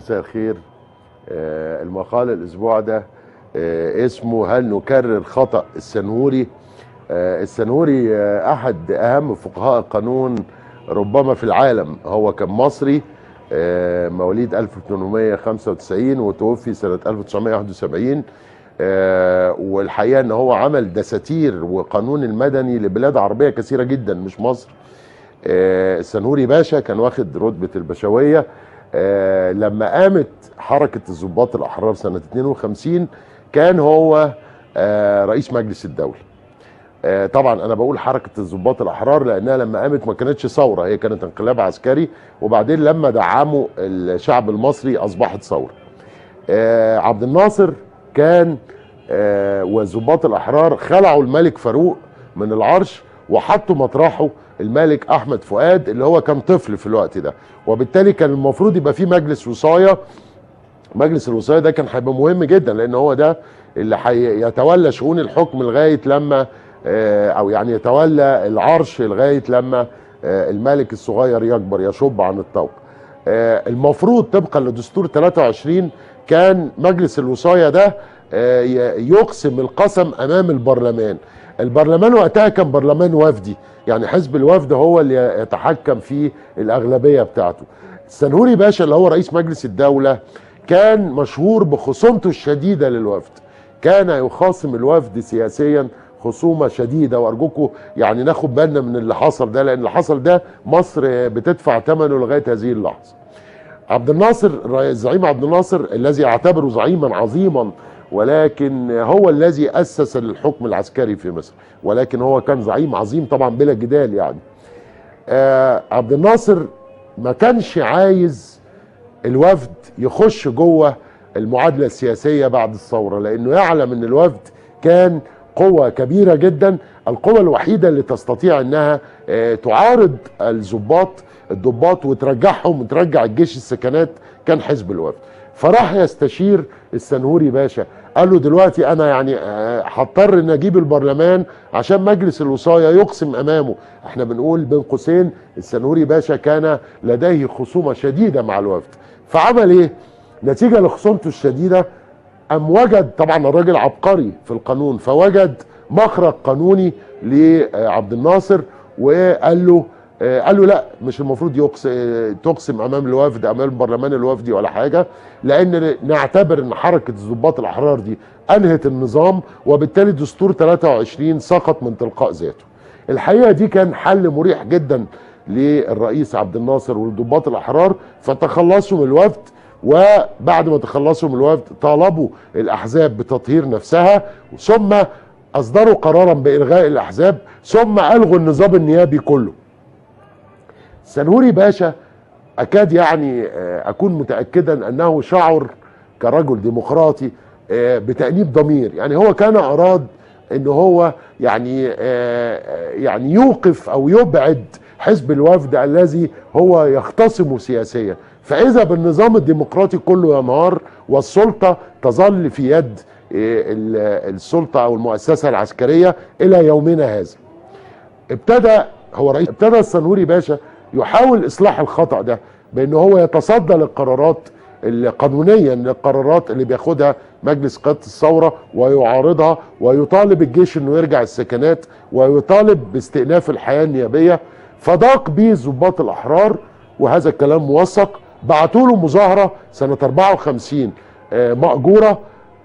مساء الخير. المقال الاسبوع ده اسمه هل نكرر خطأ السنهوري؟ السنهوري احد اهم فقهاء القانون ربما في العالم. هو كان مصري، مواليد 1895 وتوفي سنة 1971. والحقيقة ان هو عمل دساتير وقانون المدني لبلاد عربية كثيرة جدا مش مصر. السنهوري باشا كان واخد رتبة البشوية لما قامت حركة الضباط الأحرار سنة 52. كان هو رئيس مجلس الدولة. طبعا أنا بقول حركة الضباط الأحرار لأنها لما قامت ما كانتش ثورة، هي كانت انقلاب عسكري، وبعدين لما دعموا الشعب المصري أصبحت ثورة. عبد الناصر كان والضباط الأحرار خلعوا الملك فاروق من العرش وحطوا مطرحه الملك احمد فؤاد اللي هو كان طفل في الوقت ده، وبالتالي كان المفروض يبقى في مجلس وصايه. مجلس الوصايه ده كان هيبقى مهم جدا لان هو ده اللي هيتولى شؤون الحكم لغايه لما او يعني يتولى العرش لغايه لما الملك الصغير يكبر يشب عن الطوق. المفروض طبقا لدستور 23 كان مجلس الوصايه ده يقسم القسم امام البرلمان. البرلمان وقتها كان برلمان وفدي، يعني حزب الوفد هو اللي يتحكم في الأغلبية بتاعته. السنهوري باشا اللي هو رئيس مجلس الدولة كان مشهور بخصومته الشديدة للوفد، كان يخاصم الوفد سياسيا خصومة شديدة، وأرجوكم يعني ناخد بالنا من اللي حصل ده لأن اللي حصل ده مصر بتدفع ثمنه لغاية هذه اللحظة. عبد الناصر، الزعيم عبد الناصر الذي اعتبره زعيما عظيما، ولكن هو الذي أسس الحكم العسكري في مصر، ولكن هو كان زعيم عظيم طبعا بلا جدال يعني. عبد الناصر ما كانش عايز الوفد يخش جوه المعادلة السياسية بعد الثورة، لأنه يعلم أن الوفد كان قوة كبيرة جدا، القوة الوحيدة اللي تستطيع أنها تعارض الضباط وترجعهم وترجع الجيش السكنات كان حزب الوفد. فراح يستشير السنهوري باشا، قال له دلوقتي انا يعني هضطر ان اجيب البرلمان عشان مجلس الوصايه يقسم امامه. احنا بنقول بين قوسين السنهوري باشا كان لديه خصومه شديده مع الوفد. فعمل ايه؟ نتيجه لخصومته الشديده ام وجد، طبعا الراجل عبقري في القانون، فوجد مخرج قانوني لعبد الناصر وقال له لا مش المفروض تقسم امام الوفد امام البرلمان الوفدي ولا حاجه، لان نعتبر ان حركه الضباط الاحرار دي انهت النظام وبالتالي دستور 23 سقط من تلقاء ذاته. الحقيقه دي كان حل مريح جدا للرئيس عبد الناصر والضباط الاحرار، فتخلصوا من الوفد، وبعد ما تخلصوا من الوفد طالبوا الاحزاب بتطهير نفسها، ثم اصدروا قرارا بالغاء الاحزاب، ثم الغوا النظام النيابي كله. السنهوري باشا اكاد يعني اكون متاكدا انه شعر كرجل ديمقراطي بتأنيب ضمير، يعني هو كان اراد ان هو يعني يوقف او يبعد حزب الوفد الذي هو يختصم سياسيا، فاذا بالنظام الديمقراطي كله ينهار والسلطه تظل في يد السلطه او المؤسسه العسكريه الى يومنا هذا. ابتدى السنهوري باشا يحاول اصلاح الخطأ ده بان هو يتصدى للقرارات قانونيا للقرارات اللي بياخدها مجلس قيادة الثورة ويعارضها، ويطالب الجيش انه يرجع السكنات، ويطالب باستئناف الحياة النيابية. فضاق بيه ضباط الاحرار، وهذا الكلام موثق. بعتوا له مظاهرة سنة 54 مأجورة،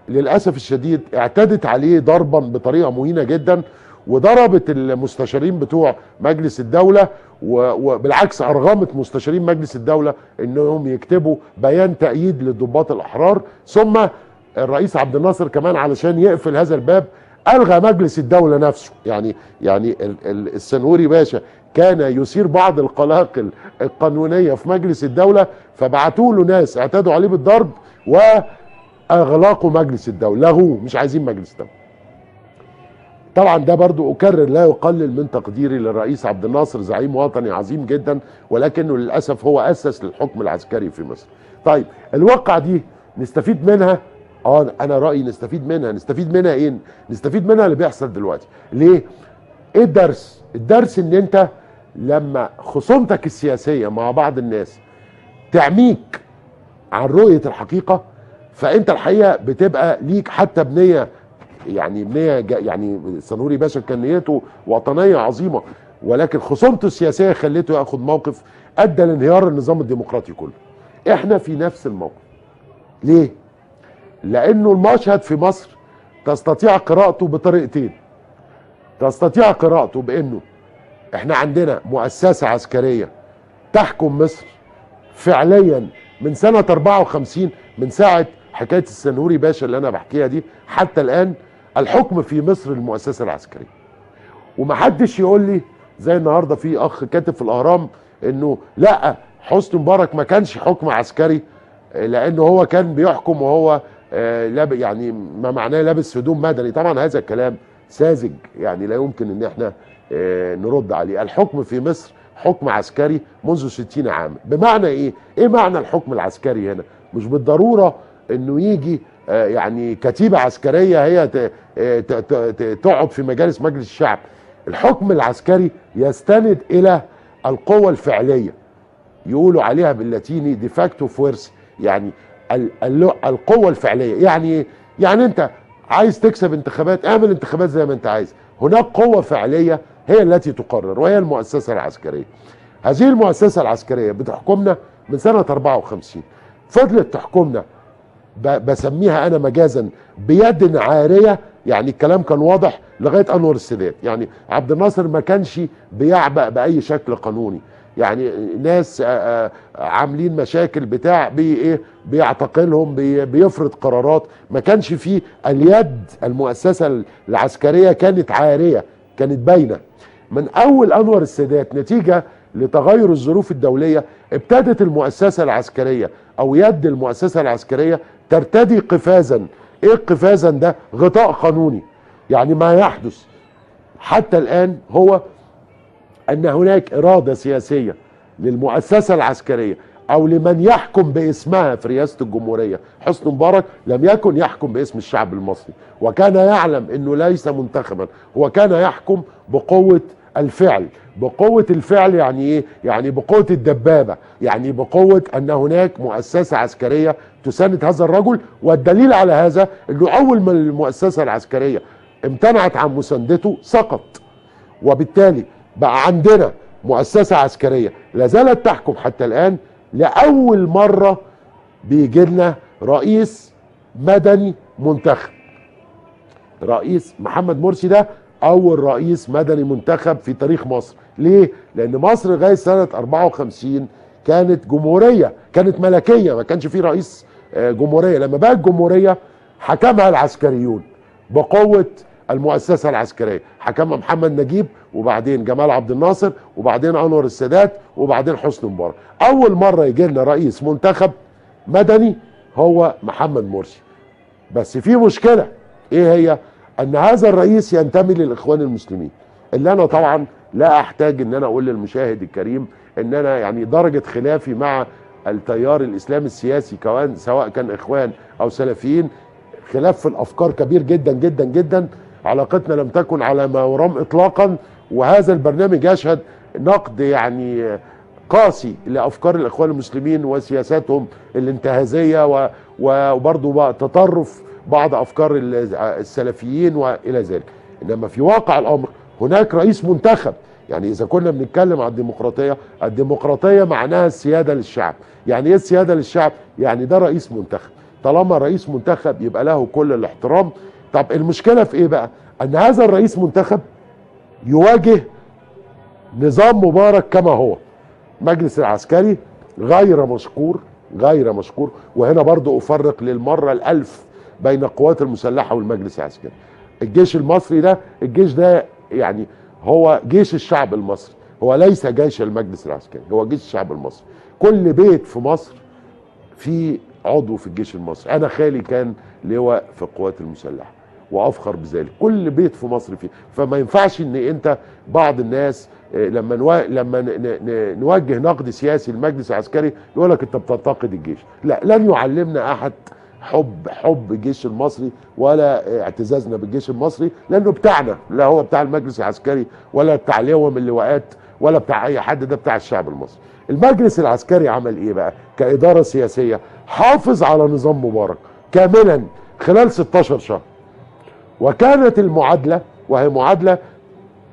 للأسف الشديد اعتدت عليه ضربا بطريقة مهينة جدا، وضربت المستشارين بتوع مجلس الدولة، وبالعكس أرغمت مستشارين مجلس الدولة انهم يكتبوا بيان تأييد للضباط الأحرار. ثم الرئيس عبد الناصر كمان علشان يقفل هذا الباب ألغى مجلس الدولة نفسه. يعني السنهوري باشا كان يثير بعض القلاقل القانونية في مجلس الدولة، فبعتوا له ناس اعتدوا عليه بالضرب وأغلقوا مجلس الدولة، لغوه، مش عايزين مجلس الدولة. طبعا ده برضو أكرر لا يقلل من تقديري للرئيس عبد الناصر، زعيم وطني عظيم جدا، ولكنه للأسف هو أسس للحكم العسكري في مصر. طيب الواقعة دي نستفيد منها؟ أنا رأيي نستفيد منها. نستفيد منها إيه؟ نستفيد منها اللي بيحصل دلوقتي. ليه؟ إيه الدرس؟ الدرس إن أنت لما خصومتك السياسية مع بعض الناس تعميك عن رؤيه الحقيقه، فانت الحقيقه بتبقى ليك حتى بنيه، يعني بنيه يعني السنهوري باشا كان نيته وطنيه عظيمه، ولكن خصومته السياسيه خليته ياخد موقف ادى لانهيار النظام الديمقراطي كله. احنا في نفس الموقف. ليه؟ لانه المشهد في مصر تستطيع قراءته بطريقتين. تستطيع قراءته بانه احنا عندنا مؤسسه عسكريه تحكم مصر فعليا من سنه 54، من ساعه حكايه السنهوري باشا اللي انا بحكيها دي حتى الان الحكم في مصر المؤسسه العسكريه. ومحدش يقول لي زي النهارده في اخ كاتب في الاهرام انه لا حسني مبارك ما كانش حكم عسكري لانه هو كان بيحكم وهو يعني ما معناه لابس هدوم مدني. طبعا هذا الكلام ساذج، يعني لا يمكن ان احنا نرد عليه. الحكم في مصر حكم عسكري منذ 60 عاما. بمعنى ايه؟ ايه معنى الحكم العسكري هنا؟ مش بالضروره انه يجي يعني كتيبه عسكريه هي تقعد في مجلس الشعب. الحكم العسكري يستند الى القوه الفعليه، يقولوا عليها باللاتيني ديفاكتو فورس، يعني القوه الفعليه. يعني يعني انت عايز تكسب انتخابات، اعمل انتخابات زي ما انت عايز. هناك قوه فعليه هي التي تقرر، وهي المؤسسه العسكريه. هذه المؤسسه العسكريه بتحكمنا من سنه 54، فضلت تحكمنا بسميها انا مجازا بيد عاريه. يعني الكلام كان واضح لغايه انور السادات. يعني عبد الناصر ما كانش بيعبأ باي شكل قانوني، يعني ناس عاملين مشاكل بتاع ايه بيعتقلهم، بيفرض قرارات. ما كانش فيه اليد. المؤسسه العسكريه كانت عاريه، كانت باينه. من اول انور السادات نتيجه لتغير الظروف الدوليه ابتدت المؤسسه العسكريه او يد المؤسسه العسكريه ترتدي قفازا. ايه القفازا ده؟ غطاء قانوني. يعني ما يحدث حتى الان هو ان هناك اراده سياسيه للمؤسسه العسكريه او لمن يحكم باسمها في رئاسه الجمهوريه. حسني مبارك لم يكن يحكم باسم الشعب المصري، وكان يعلم انه ليس منتخبا، هو كان يحكم بقوه الفعل. بقوه الفعل يعني ايه؟ يعني بقوه الدبابه، يعني بقوه ان هناك مؤسسه عسكريه تساند هذا الرجل. والدليل على هذا انه اول ما المؤسسه العسكريه امتنعت عن مساندته سقط، وبالتالي بقى عندنا مؤسسة عسكرية لا زالت تحكم حتى الآن. لأول مرة بيجي لنا رئيس مدني منتخب. رئيس محمد مرسي ده أول رئيس مدني منتخب في تاريخ مصر. ليه؟ لأن مصر لغاية سنة 54 كانت جمهورية، كانت ملكية، ما كانش فيه رئيس جمهورية. لما بقت جمهورية حكمها العسكريون بقوة المؤسسة العسكرية. حكمها محمد نجيب، وبعدين جمال عبد الناصر، وبعدين انور السادات، وبعدين حسني مبارك. اول مرة يجي لنا رئيس منتخب مدني هو محمد مرسي. بس في مشكلة، ايه هي؟ ان هذا الرئيس ينتمي للاخوان المسلمين، اللي انا طبعا لا احتاج ان انا اقول للمشاهد الكريم ان انا يعني درجة خلافي مع التيار الاسلامي السياسي سواء كان اخوان او سلفيين، خلاف في الافكار كبير جدا جدا جدا. علاقتنا لم تكن على ما يرام اطلاقا، وهذا البرنامج يشهد نقد يعني قاسي لافكار الاخوان المسلمين وسياساتهم الانتهازيه وبرضه تطرف بعض افكار السلفيين والى ذلك. انما في واقع الامر هناك رئيس منتخب. يعني اذا كنا بنتكلم عن الديمقراطيه، الديمقراطيه معناها السياده للشعب. يعني ايه السياده للشعب؟ يعني ده رئيس منتخب. طالما رئيس منتخب يبقى له كل الاحترام. طب المشكله في ايه بقى؟ ان هذا الرئيس منتخب يواجه نظام مبارك كما هو. مجلس العسكري غير مشكور، غير مشكور. وهنا برضو افرق للمره الالف بين القوات المسلحه والمجلس العسكري. الجيش المصري ده، الجيش ده يعني هو جيش الشعب المصري، هو ليس جيش المجلس العسكري، هو جيش الشعب المصري. كل بيت في مصر في عضو في الجيش المصري. انا خالي كان لواء في القوات المسلحه وافخر بذلك. كل بيت في مصر فيه. فما ينفعش ان انت بعض الناس لما نوجه نقد سياسي للمجلس العسكري يقول لك انت بتنتقد الجيش. لا، لن يعلمنا احد حب الجيش المصري ولا اعتزازنا بالجيش المصري، لانه بتاعنا، لا هو بتاع المجلس العسكري ولا بتاع لواء من اللواءات ولا بتاع اي حد، ده بتاع الشعب المصري. المجلس العسكري عمل ايه بقى كإدارة سياسية؟ حافظ على نظام مبارك كاملا خلال 16 شهر. وكانت المعادلة، وهي معادلة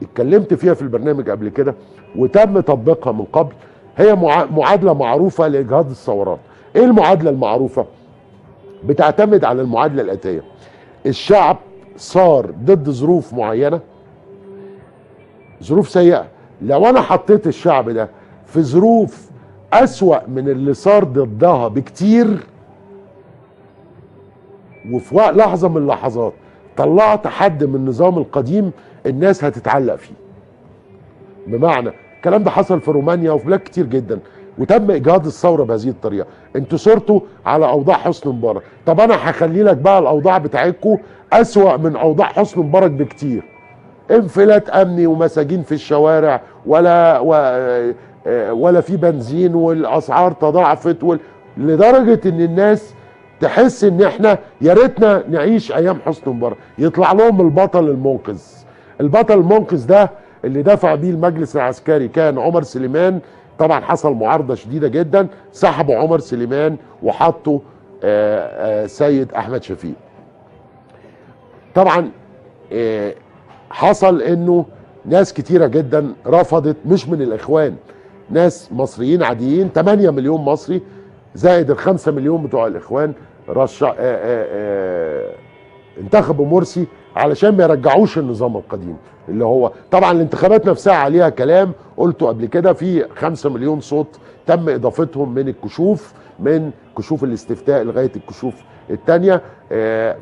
اتكلمت فيها في البرنامج قبل كده وتم تطبيقها من قبل، هي معادلة معروفة لإجهاض الثورات. ايه المعادلة المعروفة؟ بتعتمد على المعادلة الآتية: الشعب صار ضد ظروف معينة، ظروف سيئة، لو انا حطيت الشعب ده في ظروف أسوأ من اللي صار ضدها بكتير، وفي لحظة من اللحظات طلعت حد من النظام القديم، الناس هتتعلق فيه. بمعنى الكلام ده حصل في رومانيا وفي بلاد كتير جدا، وتم اجهاض الثوره بهذه الطريقه. انتوا صرتوا على اوضاع حسني مبارك، طب انا هخلي لك بقى الاوضاع بتاعتكم اسوأ من اوضاع حسني مبارك بكتير. انفلات امني ومساجين في الشوارع، ولا في بنزين، والاسعار تضاعفت، لدرجه ان الناس تحس ان احنا يا ريتنا نعيش ايام حسني مبارك. يطلع لهم البطل المنقذ. البطل المنقذ ده اللي دفع بيه المجلس العسكري كان عمر سليمان. طبعا حصل معارضه شديده جدا، سحبوا عمر سليمان وحطوا سيد احمد شفيق. طبعا حصل انه ناس كتيره جدا رفضت، مش من الاخوان، ناس مصريين عاديين 8 مليون مصري زائد ال5 مليون بتوع الاخوان انتخبوا مرسي علشان ما يرجعوش النظام القديم. اللي هو طبعا الانتخابات نفسها عليها كلام، قلته قبل كده، في 5 مليون صوت تم اضافتهم من الكشوف، من كشوف الاستفتاء لغايه الكشوف الثانيه.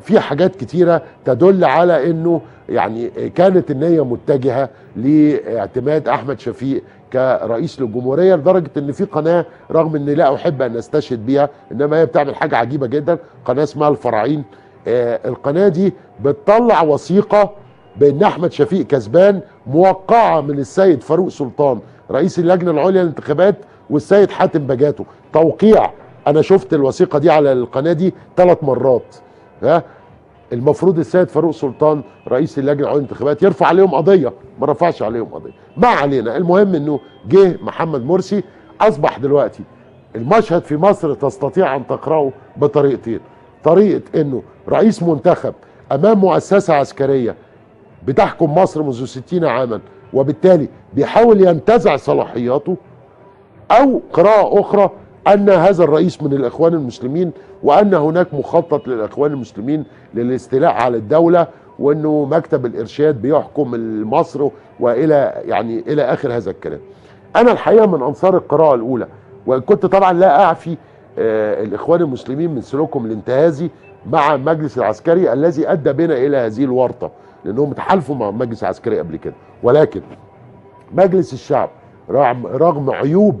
في حاجات كتيره تدل على انه يعني كانت النيه متجهه لاعتماد احمد شفيق كرئيس للجمهوريه، لدرجه ان في قناه، رغم اني لا احب ان استشهد بيها، انما هي بتعمل حاجه عجيبه جدا، قناه اسمها الفراعين. القناه دي بتطلع وثيقه بان احمد شفيق كسبان، موقعه من السيد فاروق سلطان رئيس اللجنه العليا للانتخابات والسيد حاتم بجاتو، توقيع. انا شفت الوثيقه دي على القناه دي 3 مرات. المفروض السيد فاروق سلطان رئيس اللجنه العليا للانتخابات يرفع عليهم قضيه، ما رفعش عليهم قضيه. ما علينا، المهم انه جه محمد مرسي. اصبح دلوقتي المشهد في مصر تستطيع ان تقراه بطريقتين: طريقه انه رئيس منتخب امام مؤسسه عسكريه بتحكم مصر منذ 60 عاما وبالتالي بيحاول ينتزع صلاحياته، او قراءة اخرى ان هذا الرئيس من الاخوان المسلمين، وان هناك مخطط للاخوان المسلمين للاستيلاء على الدولة، وانه مكتب الارشاد بيحكم مصر، والى يعني الى اخر هذا الكلام. انا الحقيقة من انصار القراءة الاولى، وان كنت طبعا لا اعفي الاخوان المسلمين من سلوكهم الانتهازي مع المجلس العسكري الذي ادى بنا الى هذه الورطة، لانهم تحالفوا مع المجلس العسكري قبل كده. ولكن مجلس الشعب رغم عيوب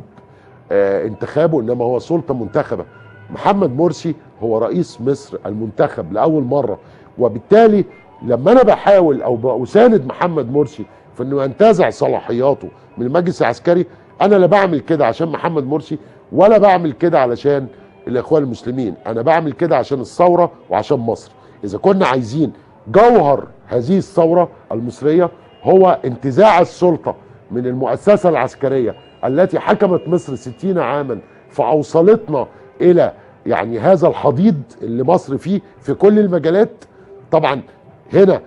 انتخابه، انما هو سلطة منتخبة. محمد مرسي هو رئيس مصر المنتخب لأول مرة، وبالتالي لما انا بحاول او بساند محمد مرسي في انه ينتزع صلاحياته من المجلس العسكري، انا لا بعمل كده عشان محمد مرسي ولا بعمل كده علشان الاخوان المسلمين، انا بعمل كده عشان الثورة وعشان مصر. اذا كنا عايزين جوهر هذه الثورة المصرية هو انتزاع السلطة من المؤسسة العسكرية التي حكمت مصر 60 عاما، فأوصلتنا إلى يعني هذا الحضيض اللي مصر فيه في كل المجالات. طبعا هنا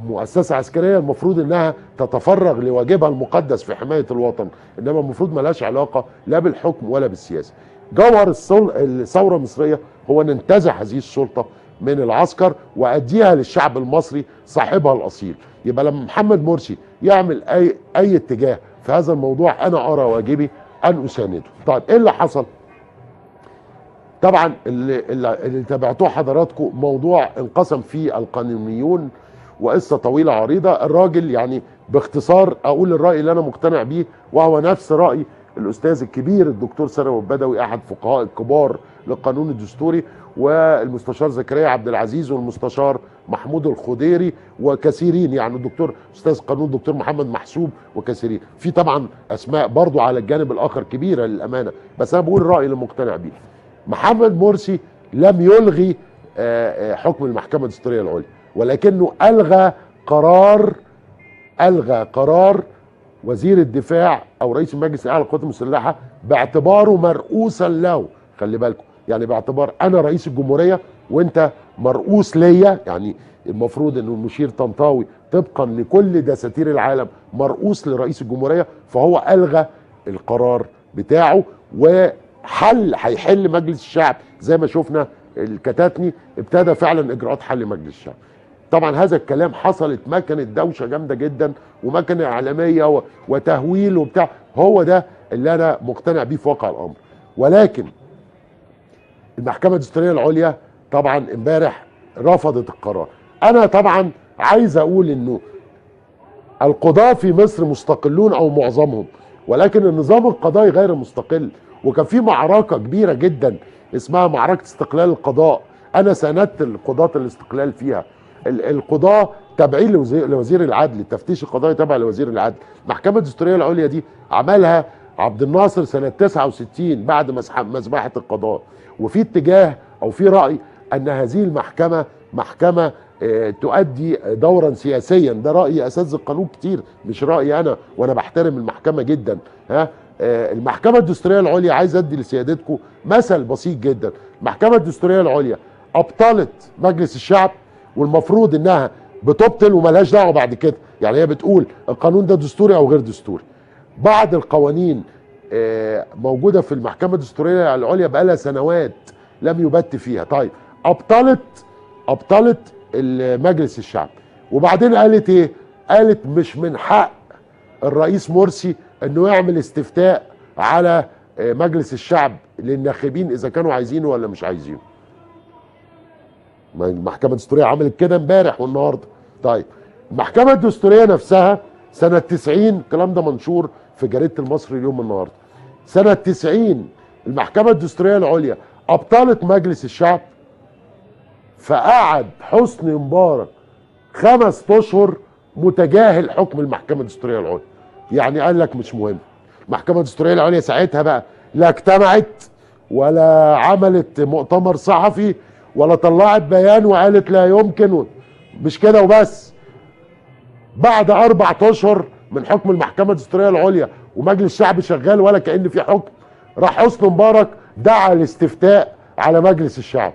مؤسسة عسكرية المفروض انها تتفرغ لواجبها المقدس في حماية الوطن، انما المفروض ملهاش علاقة لا بالحكم ولا بالسياسة. جوهر الثورة المصرية هو ان ننتزع هذه السلطة من العسكر واديها للشعب المصري صاحبها الاصيل. يبقى لما محمد مرسي يعمل اي اتجاه في هذا الموضوع، انا ارى واجبي ان اسانده. طيب ايه اللي حصل؟ طبعا اللي تابعتوه حضراتكم موضوع انقسم فيه القانونيون، وقصه طويله عريضه. الراجل يعني باختصار اقول الراي اللي انا مقتنع بيه، وهو نفس راي الاستاذ الكبير الدكتور ثروت البدوي احد فقهاء الكبار للقانون الدستوري، والمستشار زكريا عبد العزيز، والمستشار محمود الخضيري، وكثيرين، يعني الدكتور استاذ قانون الدكتور محمد محسوب، وكثيرين. في طبعا اسماء برضو على الجانب الاخر كبيره للامانه، بس انا بقول الراي اللي مقتنع بيه. محمد مرسي لم يلغي حكم المحكمه الدستوريه العليا، ولكنه الغى قرار وزير الدفاع او رئيس المجلس الاعلى للقوات المسلحه باعتباره مرؤوسا له. خلي بالكم، يعني باعتبار انا رئيس الجمهوريه وانت مرؤوس ليا، يعني المفروض انه المشير طنطاوي طبقا لكل دساتير العالم مرؤوس لرئيس الجمهوريه، فهو الغى القرار بتاعه هيحل مجلس الشعب زي ما شفنا. الكتاتني ابتدى فعلا اجراءات حل مجلس الشعب. طبعا هذا الكلام حصلت مكنه دوشه جامده جدا ومكنه اعلاميه وتهويل وبتاع، هو ده اللي انا مقتنع بيه في واقع الامر. ولكن المحكمه الدستوريه العليا طبعا امبارح رفضت القرار. انا طبعا عايز اقول انه القضاة في مصر مستقلون او معظمهم، ولكن النظام القضائي غير مستقل. وكان في معركة كبيرة جدا اسمها معركة استقلال القضاء، انا ساندت القضاة الاستقلال فيها. القضاة تابعين لوزير العدل، التفتيش القضائي تابع لوزير العدل. المحكمة الدستورية العليا دي عملها عبد الناصر سنة 69 بعد مذبحة القضاء. وفي اتجاه او في رأي ان هذه المحكمة محكمة تؤدي دورا سياسيا. ده رأي اساتذة القانون كتير، مش رأيي انا، وانا بحترم المحكمة جدا. المحكمة الدستورية العليا عايز ادي لسيادتكم مثل بسيط جدا. المحكمة الدستورية العليا ابطلت مجلس الشعب، والمفروض انها بتبطل وملهاش دعوه بعد كده، يعني هي بتقول القانون ده دستوري او غير دستوري. بعض القوانين موجوده في المحكمه الدستوريه العليا بقالها سنوات لم يبت فيها. طيب ابطلت مجلس الشعب، وبعدين قالت ايه؟ قالت مش من حق الرئيس مرسي انه يعمل استفتاء على مجلس الشعب للناخبين اذا كانوا عايزينه ولا مش عايزينه. المحكمة الدستورية عملت كده امبارح والنهارده. طيب المحكمة الدستورية نفسها سنة 90، الكلام ده منشور في جريدة المصري اليوم النهارده، سنة 90 المحكمة الدستورية العليا أبطلت مجلس الشعب، فقعد حسني مبارك 5 أشهر متجاهل حكم المحكمة الدستورية العليا. يعني قال لك مش مهم. المحكمة الدستورية العليا ساعتها بقى لا اجتمعت ولا عملت مؤتمر صحفي ولا طلعت بيان وقالت لا يمكن، مش كده وبس. بعد 4 أشهر من حكم المحكمة الدستورية العليا ومجلس الشعب شغال ولا كأن في حكم، راح حسني مبارك دعا الاستفتاء على مجلس الشعب.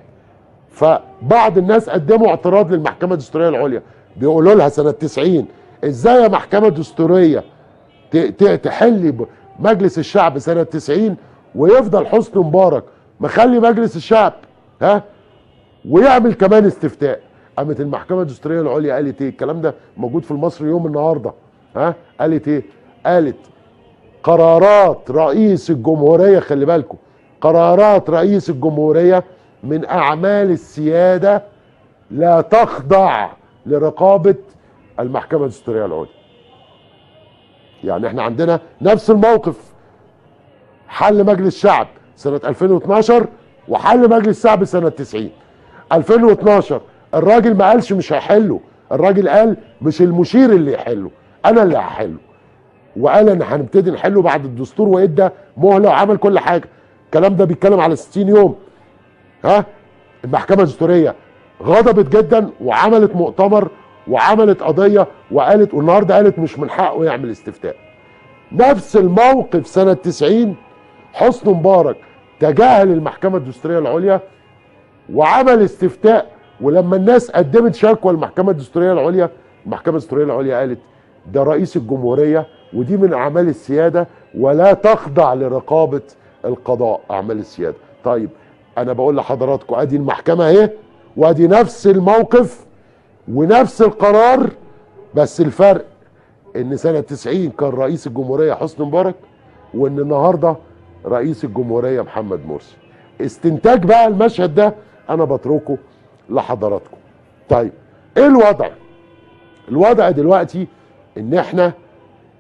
فبعض الناس قدموا اعتراض للمحكمة الدستورية العليا، بيقولوا لها سنة 90 ازاي يا محكمة دستورية تحلي مجلس الشعب سنة 90 ويفضل حسني مبارك مخلي مجلس الشعب ويعمل كمان استفتاء. قامت المحكمة الدستورية العليا قالت ايه؟ الكلام ده موجود في المصري يوم النهارده. قالت ايه؟ قالت قرارات رئيس الجمهورية، خلي بالكم، قرارات رئيس الجمهورية من اعمال السيادة لا تخضع لرقابة المحكمة الدستورية العليا. يعني احنا عندنا نفس الموقف، حل مجلس الشعب سنة 2012 وحل مجلس الشعب سنة 90. 2012 الراجل ما قالش مش هيحله، الراجل قال مش المشير اللي يحله، انا اللي هحله، وقال ان هنبتدي نحله بعد الدستور، وادى مهله وعمل كل حاجه. الكلام ده بيتكلم على 60 يوم. المحكمه الدستوريه غضبت جدا وعملت مؤتمر وعملت قضيه وقالت، والنهارده قالت مش من حقه يعمل استفتاء. نفس الموقف سنه 90 حسني مبارك تجاهل المحكمه الدستوريه العليا وعمل استفتاء، ولما الناس قدمت شكوى المحكمة الدستورية العليا، المحكمة الدستورية العليا قالت ده رئيس الجمهورية ودي من أعمال السيادة ولا تخضع لرقابة القضاء أعمال السيادة. طيب أنا بقول لحضراتكم أدي المحكمة أهي، وأدي نفس الموقف ونفس القرار، بس الفرق إن سنة 90 كان رئيس الجمهورية حسني مبارك، وإن النهاردة رئيس الجمهورية محمد مرسي. استنتاج بقى المشهد ده انا بتركه لحضراتكم. طيب ايه الوضع؟ الوضع دلوقتي ان احنا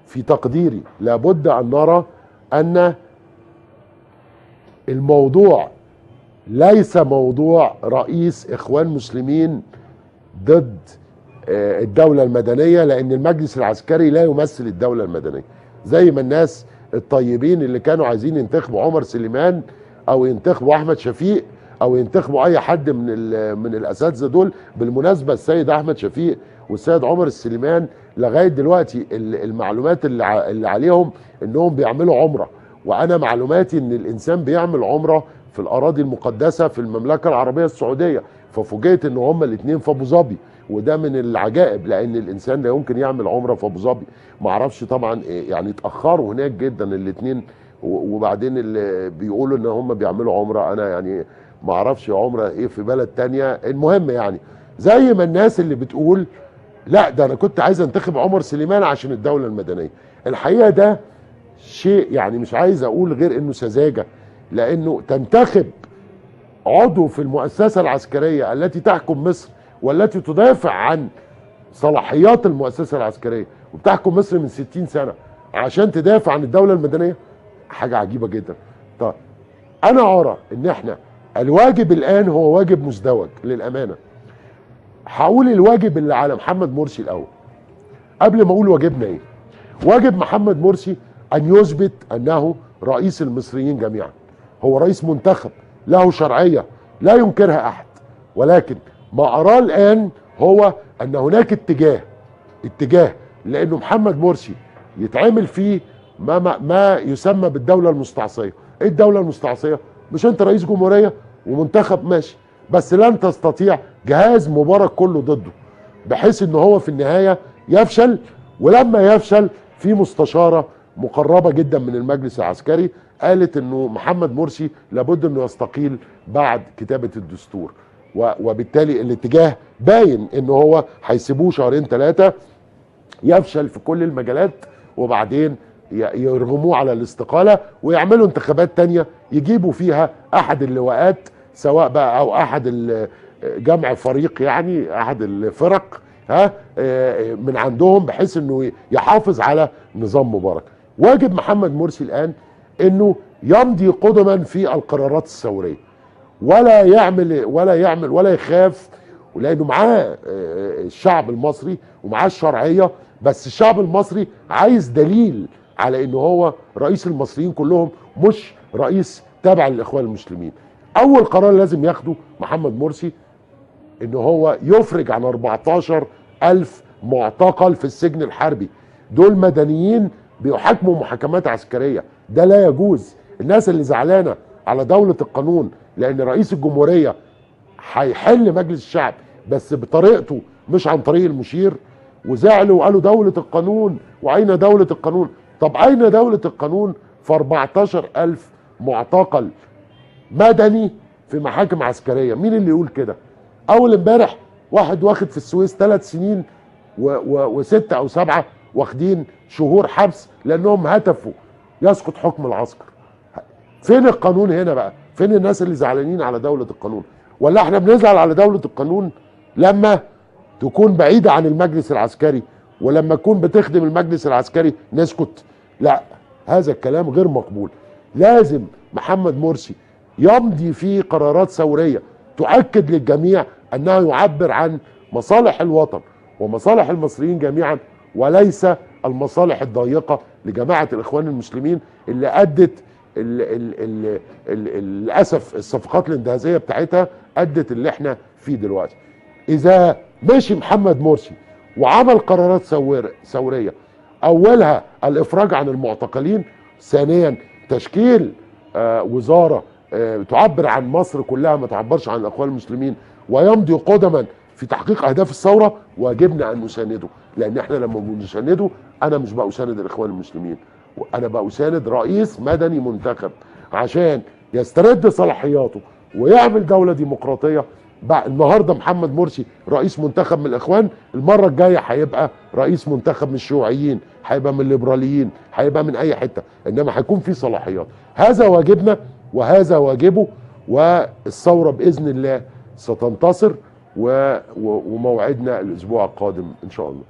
في تقديري لابد ان نرى ان الموضوع ليس موضوع رئيس اخوان مسلمين ضد الدولة المدنية، لان المجلس العسكري لا يمثل الدولة المدنية. زي ما الناس الطيبين اللي كانوا عايزين ينتخبوا عمر سليمان او ينتخبوا احمد شفيق او ينتخبوا اي حد من الاساتذه دول. بالمناسبه السيد احمد شفيق والسيد عمر السليمان لغايه دلوقتي المعلومات اللي عليهم انهم بيعملوا عمره، وانا معلوماتي ان الانسان بيعمل عمره في الاراضي المقدسه في المملكه العربيه السعوديه. ففوجئت ان هما الاثنين في ابو ظبي، وده من العجائب لان الانسان لا يمكن يعمل عمره في ابو ظبي. ما اعرفش طبعا يعني اتاخروا هناك جدا الاثنين، وبعدين اللي بيقولوا ان هم بيعملوا عمره انا يعني ما اعرفش عمره ايه في بلد تانية. المهم يعني زي ما الناس اللي بتقول لا ده انا كنت عايز انتخب عمر سليمان عشان الدوله المدنيه، الحقيقه ده شيء يعني مش عايز اقول غير انه سذاجه، لانه تنتخب عضو في المؤسسه العسكريه التي تحكم مصر والتي تدافع عن صلاحيات المؤسسه العسكريه وبتحكم مصر من 60 سنه عشان تدافع عن الدوله المدنيه، حاجه عجيبه جدا. طيب انا ارى ان احنا الواجب الان هو واجب مزدوج للامانه. هقول الواجب اللي على محمد مرسي الاول قبل ما اقول واجبنا ايه. واجب محمد مرسي ان يثبت انه رئيس المصريين جميعا، هو رئيس منتخب له شرعيه لا ينكرها احد، ولكن ما اراه الان هو ان هناك اتجاه لانه محمد مرسي يتعمل فيه ما يسمى بالدوله المستعصيه. ايه الدوله المستعصيه؟ مش انت رئيس جمهوريه ومنتخب ماشي، بس لن تستطيع جهاز مبارك كله ضده بحيث ان هو في النهايه يفشل، ولما يفشل في مستشاره مقربه جدا من المجلس العسكري قالت انه محمد مرسي لابد انه يستقيل بعد كتابه الدستور، وبالتالي الاتجاه باين ان هو هيسيبوه شهرين ثلاثه يفشل في كل المجالات وبعدين يرغموه على الاستقاله ويعملوا انتخابات تانية يجيبوا فيها احد اللواءات سواء بقى او احد جمع فريق يعني احد الفرق من عندهم بحيث انه يحافظ على نظام مبارك. واجب محمد مرسي الان انه يمضي قدما في القرارات الثوريه، ولا يخاف، لانه معاه الشعب المصري ومعاه الشرعيه، بس الشعب المصري عايز دليل على انه هو رئيس المصريين كلهم مش رئيس تابع للاخوان المسلمين. اول قرار لازم ياخده محمد مرسي انه هو يفرج عن 14,000 معتقل في السجن الحربي، دول مدنيين بيحاكموا محاكمات عسكريه، ده لا يجوز. الناس اللي زعلانه على دوله القانون لان رئيس الجمهوريه هيحل مجلس الشعب بس بطريقته مش عن طريق المشير، وزعلوا وقالوا دولة القانون وأين دولة القانون؟ طب أين دولة القانون في 14,000 معتقل مدني في محاكم عسكرية؟ مين اللي يقول كده؟ أول امبارح واحد واخد في السويس 3 سنين و6 أو 7 واخدين شهور حبس لأنهم هتفوا يسقط حكم العسكر. فين القانون هنا بقى؟ فين الناس اللي زعلانين على دولة القانون؟ ولا احنا بنزعل على دولة القانون لما تكون بعيدة عن المجلس العسكري ولما تكون بتخدم المجلس العسكري نسكت؟ لا، هذا الكلام غير مقبول. لازم محمد مرسي يمضي في قرارات ثورية تؤكد للجميع أنه يعبر عن مصالح الوطن ومصالح المصريين جميعا، وليس المصالح الضيقة لجماعة الإخوان المسلمين اللي أدت للأسف الصفقات الانتهازية بتاعتها أدت اللي احنا فيه دلوقتي. إذا مشي محمد مرسي وعمل قرارات ثورية أولها الإفراج عن المعتقلين، ثانيا تشكيل وزارة تعبر عن مصر كلها ما تعبرش عن الإخوان المسلمين ويمضي قدما في تحقيق أهداف الثورة، واجبنا أن نسانده. لأن احنا لما بنسانده أنا مش بأساند الإخوان المسلمين، أنا بأساند رئيس مدني منتخب عشان يسترد صلاحياته ويعمل دولة ديمقراطية. النهارده محمد مرسي رئيس منتخب من الاخوان، المره الجايه هيبقى رئيس منتخب من الشيوعيين، هيبقى من الليبراليين، هيبقى من اي حته، انما هيكون في صلاحيات. هذا واجبنا وهذا واجبه، والثوره باذن الله ستنتصر، وموعدنا الاسبوع القادم ان شاء الله.